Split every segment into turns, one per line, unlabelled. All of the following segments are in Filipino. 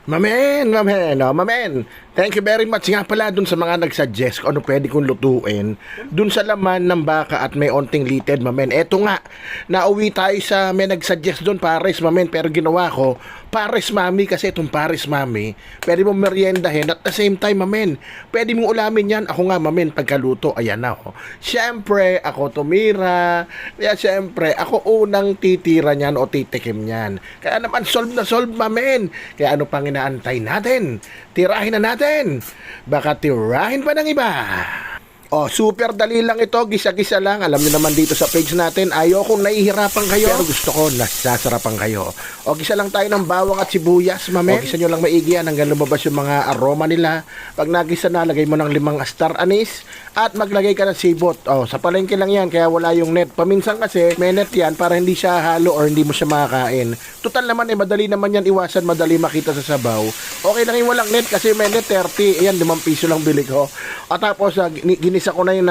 Mamen. Thank you very much nga pala dun sa mga nagsuggest kung ano pwede kong lutuin dun sa laman ng baka at may onting litid, mamen. Eto nga, nauwi tayo sa may nagsuggest dun, pares, mamen, pero ginawa ko, pares mami, kasi itong pares mami, pwede mong meriendahin at the same time, mamen, pwede mong ulamin yan. Ako nga, mamen, pagkaluto, ayan na, oh. Siyempre, ako tumira, kaya siyempre, ako unang titira niyan o titikim niyan. Kaya naman, solve na solve, mamen. Kaya ano pang inaantay natin? Tirahin na natin. Baka tirahin pa ng iba. Oh, super dali lang ito, gisa-gisa lang. Alam niyo naman dito sa page natin, ayokong nahihirapan kayo, pero gusto ko nasasarapan kayo. O, gisa lang tayo ng bawang at sibuyas, mamen. O, gisa nyo lang maigi yan hanggang lumabas yung mga aroma nila. Pag nagisa na, lagay mo ng 5 star anise at maglagay ka ng sibot. O, sa palengke lang yan, kaya wala yung net. Paminsan kasi, may net yan para hindi siya halo or hindi mo siya makakain. Total naman madali naman yan iwasan, madali makita sa sabaw. Okay lang yung walang net kasi may net 30. Ayan, 5 piso lang bili ko. O, tapos, ginisa ko na yung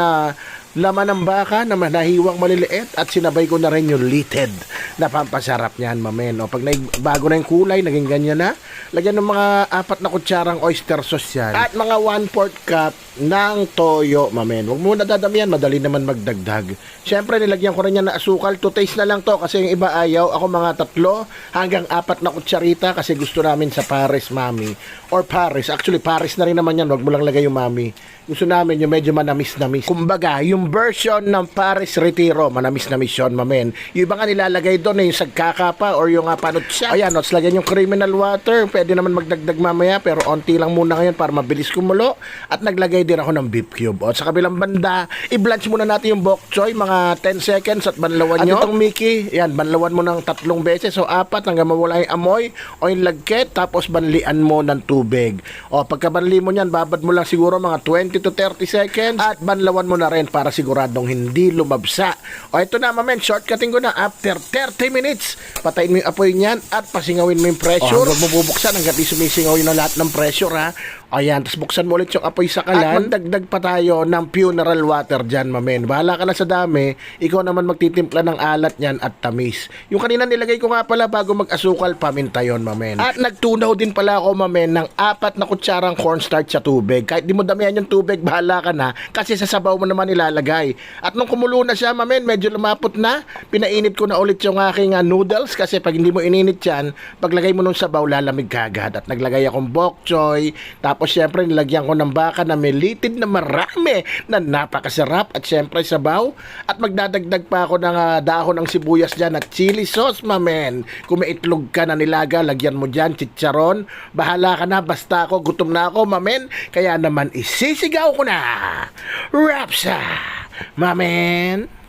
laman ng baka na nahiwang maliliit at sinabay ko na rin yung litid na pampasarap niyan, mamen. O, pag bago na yung kulay, naging ganyan na, lagyan ng mga 4 na kutsarang oyster sauce yan at mga 1/4 cup ng toyo, mamen. Huwag mo na dadamihan, madali naman magdagdag. Siyempre, nilagyan ko rin yan na asukal. To taste na lang to kasi yung iba ayaw. Ako mga 3 hanggang 4 na kutsarita kasi gusto namin sa pares, mami. Or pares. Actually, pares na rin naman yan. Huwag mo lang lagay yung mami. Gusto namin yung medyo manamis-namis. Kumbaga, yung version ng Paris Retiro, manamis-namis yun, mamen. Yung iba nga nilalagay doon, yung sagkakapa or yung panutsa. Ayan, no, lagyan yung criminal water. Pwede naman magdagdag mamaya, pero onti lang muna ngayon para mabilis kumulo. At naglagay din ako ng beef cube. O, sa kabilang banda, i-blanch muna natin yung bok choy, mga 10 seconds at banlawan nyo. At itong Mickey, yan, banlawan mo ng 3 beses o 4 hanggang mawala yung amoy o yung lagkit, tapos banlian mo ng tubig. O, pagkabanli mo yan, babad mo lang siguro mga 20 to 30 seconds at banlawan mo na rin para siguradong hindi lumabsa. O, ito na, mamen, shortcutting ko na. After 30 minutes, patayin mo yung apoy niyan at pasingawin mo yung pressure. Huwag mo bubuksan hanggang sumisingaw yun na lahat ng pressure, ha. Ayan, tapos buksan mo ulit yung apoy sa kalan. At magdagdag pa tayo ng funeral water dyan, mamen. Bahala ka na sa dami. Ikaw naman magtitimpla ng alat niyan at tamis. Yung kanina nilagay ko nga pala bago mag-asukal, paminta yun, mamen. At nagtunaw din pala ako, mamen, ng 4 na kutsarang cornstarch sa tubig. Kahit di mo damihan yung tubig, bahala ka na. Kasi sa sabaw mo naman ilalagay. At nung kumulo na siya, mamen, medyo lumapot na. Pinainit ko na ulit yung aking noodles. Kasi pag hindi mo ininit yan, paglagay mo nung sabaw, lalamig kagad. At naglagay akong bok choy. Tapos syempre nilagyan ko ng baka na may litid na marami na napakasarap at syempre sabaw at magdadagdag pa ako ng dahon ng sibuyas dyan at chili sauce, mamen. Kung may itlog ka na nilaga, lagyan mo dyan, chicharon, bahala ka na, basta ako, gutom na ako, mamen. Kaya naman isisigaw ko na Rapsa, mamen.